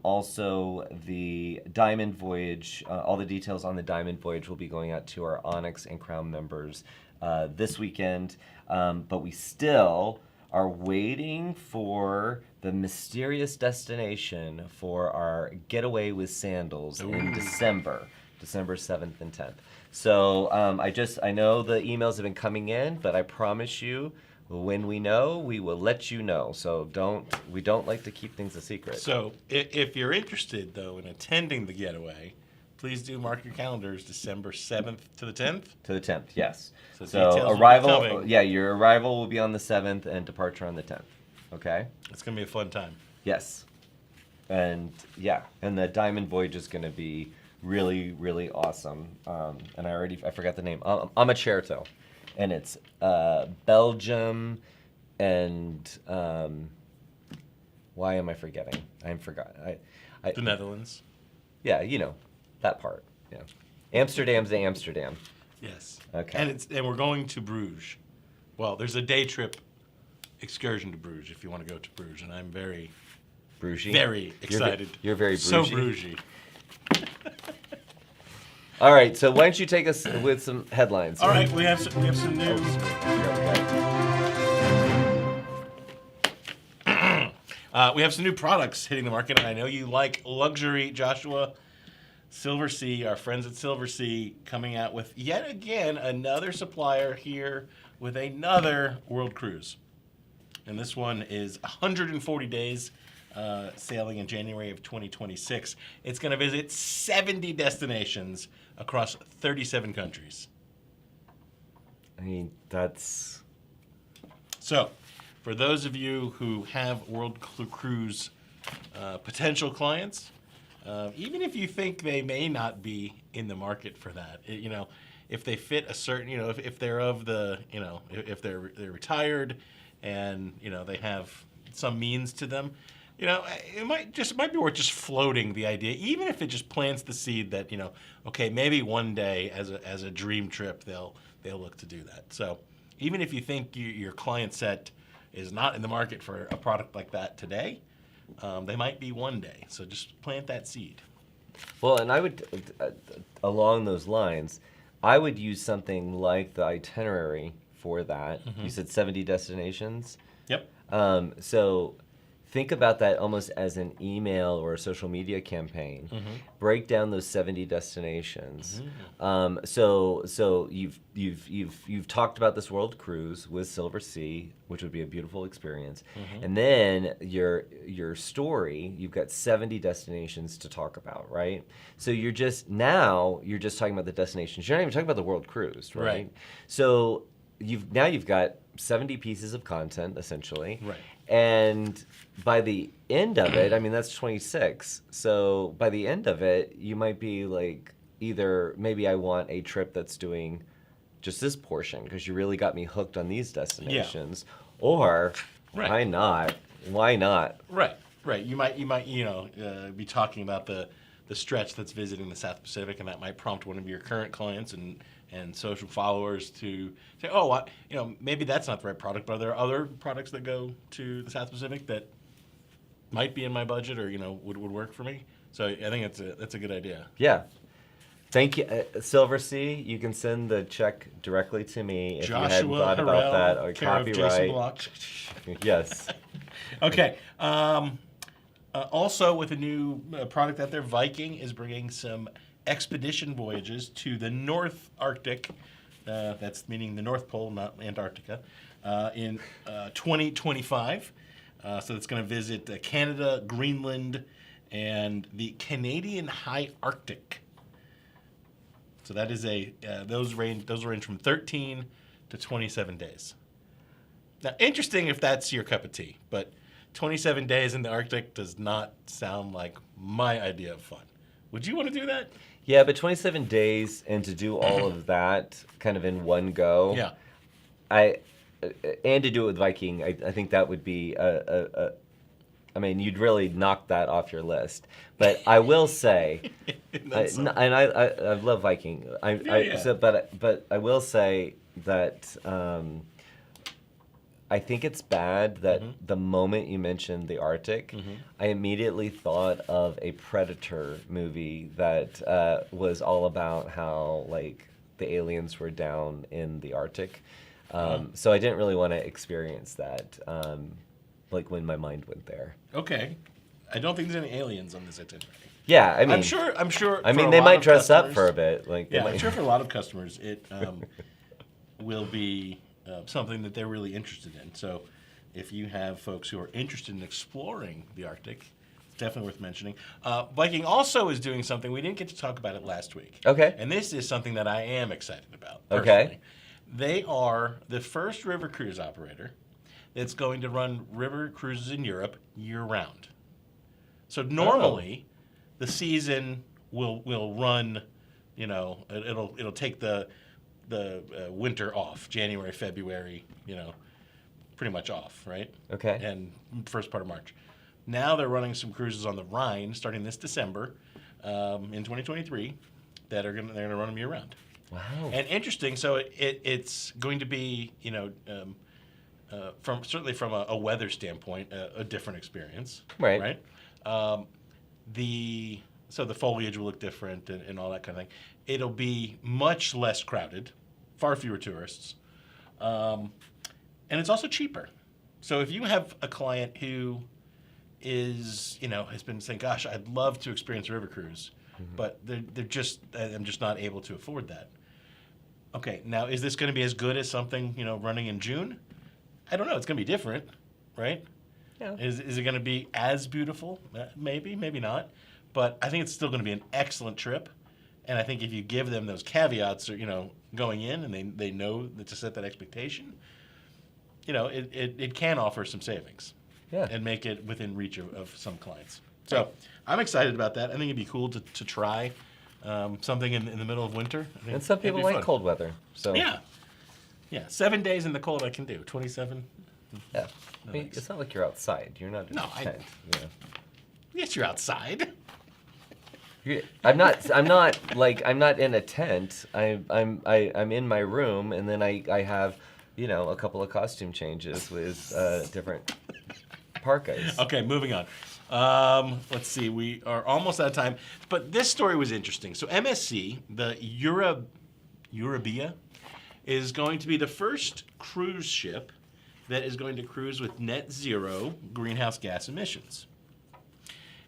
also the Diamond Voyage, all the details on the Diamond Voyage will be going out to our Onyx and Crown members this weekend. But we still are waiting for the mysterious destination for our getaway with sandals in December 7th and 10th. So I know the emails have been coming in, but I promise you, when we know, we will let you know. So we don't like to keep things a secret. So if you're interested, though, in attending the getaway, please do mark your calendars December 7th to the 10th. To the 10th, yes. So So details will be arrival, coming. yeah, your arrival will be on the 7th and departure on the 10th. Okay? It's going to be a fun time. Yes. And yeah, and the Diamond Voyage is going to be really, really awesome. And I forgot the name. Amacerto. And it's Belgium and why am I forgetting? I forgot. The Netherlands. Yeah, you know, that part. Yeah. Amsterdam's to Amsterdam. Yes. Okay. And we're going to Bruges. Well, there's a day trip excursion to Bruges if you want to go to Bruges, and I'm very Bruges. very excited. You're very so Bruges. Bruges. All right, so why don't you take us with some headlines? All right, we have some news. We have some new products hitting the market, and I know you like luxury, Joshua. Silver Sea, our friends at Silver Sea, coming out with yet again another supplier here with another world cruise. And this one is 140 days, sailing in January of 2026. It's going to visit 70 destinations across 37 countries. I mean, that's... So, for those of you who have World Cruise potential clients, even if you think they may not be in the market for that, if they fit a certain, if they're of the, if they're retired and, they have some means to them, it might be worth just floating the idea, even if it just plants the seed that, okay, maybe one day as a dream trip, they'll look to do that. So even if you think your client set is not in the market for a product like that today, they might be one day. So just plant that seed. Well, and I would, along those lines, I would use something like the itinerary for that. Mm-hmm. You said 70 destinations. Yep. So think about that almost as an email or a social media campaign. Mm-hmm. Break down those 70 destinations. Mm-hmm. So you've talked about this world cruise with Silver Sea, which would be a beautiful experience. Mm-hmm. And then your story, you've got 70 destinations to talk about, right? So you're just talking about the destinations. You're not even talking about the world cruise, right? Right. So you've got 70 pieces of content essentially. Right. And by the end of it, I mean, that's 26. So by the end of it, you might be like, either maybe I want a trip that's doing just this portion because you really got me hooked on these destinations. Yeah. Or Right. why not? Why not? Right. You might be talking about the stretch that's visiting the South Pacific, and that might prompt one of your current clients and social followers to say, oh, maybe that's not the right product, but are there other products that go to the South Pacific that might be in my budget or would work for me? So I think that's a good idea. Yeah. Thank you, Silver Sea. You can send the check directly to me if Joshua you hadn't thought Harrell, about that. Or care of Jason copyright. Block. Yes. Okay. Also, with a new product out there, Viking is bringing some expedition voyages to the North Arctic. That's meaning the North Pole, not Antarctica, in 2025. So it's going to visit Canada, Greenland, and the Canadian High Arctic. So that is those range from 13 to 27 days. Now, interesting if that's your cup of tea, but 27 days in the Arctic does not sound like my idea of fun. Would you want to do that? Yeah, but 27 days and to do all of that kind of in one go. Yeah. And to do it with Viking, I think that would be I mean, you'd really knock that off your list. But I will say, I love Viking. But I will say that I think it's bad that Mm-hmm. the moment you mentioned the Arctic, I immediately thought of a Predator movie that was all about how like the aliens were down in the Arctic. So I didn't really want to experience that, like when my mind went there. Okay. I don't think there's any aliens on this itinerary. Yeah, I mean, I'm sure. I for mean, a they lot might of dress up customers- for a bit. Like, they Yeah, I'm might- sure for a lot of customers, it will be something that they're really interested in. So, if you have folks who are interested in exploring the Arctic, it's definitely worth mentioning. Viking also is doing something we didn't get to talk about it last week. Okay. And this is something that I am excited about. Okay. Personally. They are the first river cruise operator that's going to run river cruises in Europe year round. So normally, the season will run, you know, it'll take the winter off, January, February, you know, pretty much off, right? Okay. And first part of March. Now they're running some cruises on the Rhine starting this December, in 2023, that they're gonna run them year round. Wow. And interesting, so it's going to be, you know, certainly from a weather standpoint, a different experience. Right. Right. So the foliage will look different and all that kind of thing. It'll be much less crowded, far fewer tourists, and it's also cheaper. So if you have a client who is, you know, has been saying, "Gosh, I'd love to experience a river cruise," but I'm just not able to afford that. Okay, now is this going to be as good as something, you know, running in June? I don't know. It's going to be different, right? Yeah. Is it going to be as beautiful? Maybe, maybe not. But I think it's still going to be an excellent trip. And I think if you give them those caveats, or, you know, going in and they know that to set that expectation, you know, it can offer some savings. Yeah. And make it within reach of some clients. So I'm excited about that. I think it'd be cool to try something in the middle of winter. I think And some it'd people be like fun. cold weather. So Yeah. Yeah. 7 days in the cold I can do. 27. yeah. I mean, thanks. it's not like you're outside. You're not in No, a tent. You know? Yes, you're outside. I'm not in a tent. I'm in my room, and then I have, you know, a couple of costume changes with different parkas. Okay, moving on. Let's see. We are almost out of time. But this story was interesting. So MSC, the WorldVia, is going to be the first cruise ship that is going to cruise with net zero greenhouse gas emissions.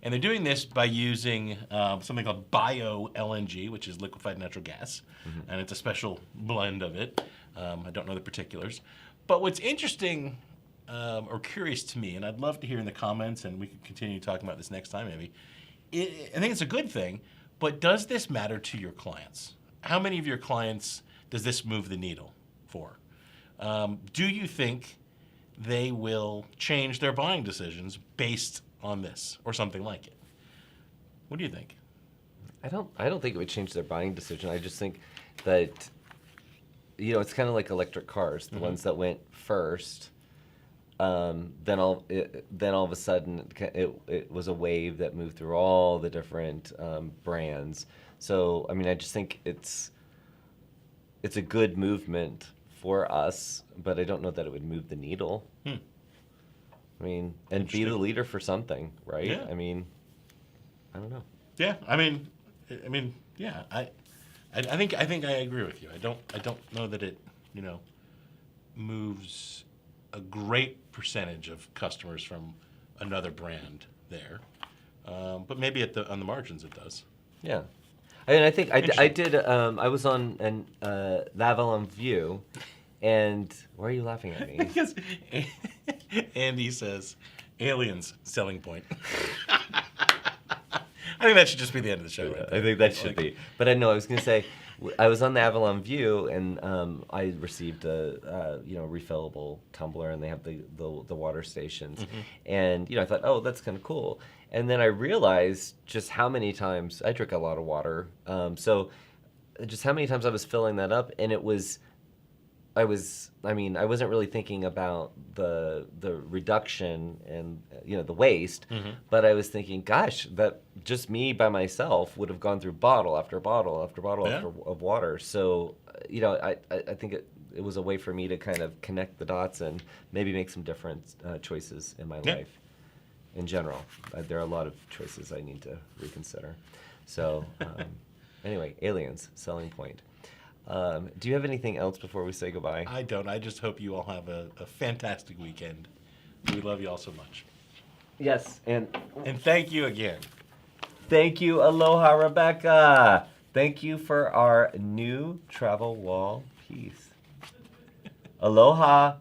And they're doing this by using something called bio-LNG, which is liquefied natural gas. And it's a special blend of it. I don't know the particulars. But what's interesting or curious to me, and I'd love to hear in the comments, and we can continue talking about this next time maybe, I think it's a good thing, but does this matter to your clients? How many of your clients does this move the needle for? Do you think they will change their buying decisions based on this or something like it? What do you think? I don't think it would change their buying decision. I just think that, you know, it's kind of like electric cars. The ones that went first, then all of a sudden it was a wave that moved through all the different brands. So I mean, I just think it's a good movement for us, but I don't know that it would move the needle. I mean, and be the leader for something, right? Yeah. I mean, I don't know. Yeah, I mean, yeah. I think I agree with you. I don't know that it, you know, moves a great percentage of customers from another brand there, but maybe on the margins it does. Yeah. I mean, I think I Interesting. did. I was on the Avalon View, and why are you laughing at me? Because Andy says, aliens, selling point. I think that should just be the end of the show. Right there. I think that should be. But I know I was going to say, I was on the Avalon View, and I received a refillable tumbler, and they have the water stations, and I thought, oh, that's kind of cool. And then I realized just how many times I drink a lot of water, so just how many times I was filling that up, and I wasn't really thinking about the reduction and the waste, but I was thinking, gosh, that just me by myself would have gone through bottle after bottle after bottle Yeah. of water. So I think it was a way for me to kind of connect the dots and maybe make some different choices in my life. In general, there are a lot of choices I need to reconsider. So, anyway, aliens, selling point. Do you have anything else before we say goodbye? I don't. I just hope you all have a fantastic weekend. We love you all so much. Yes, and thank you again. Thank you, Aloha, Rebecca. Thank you for our new travel wall piece. Aloha.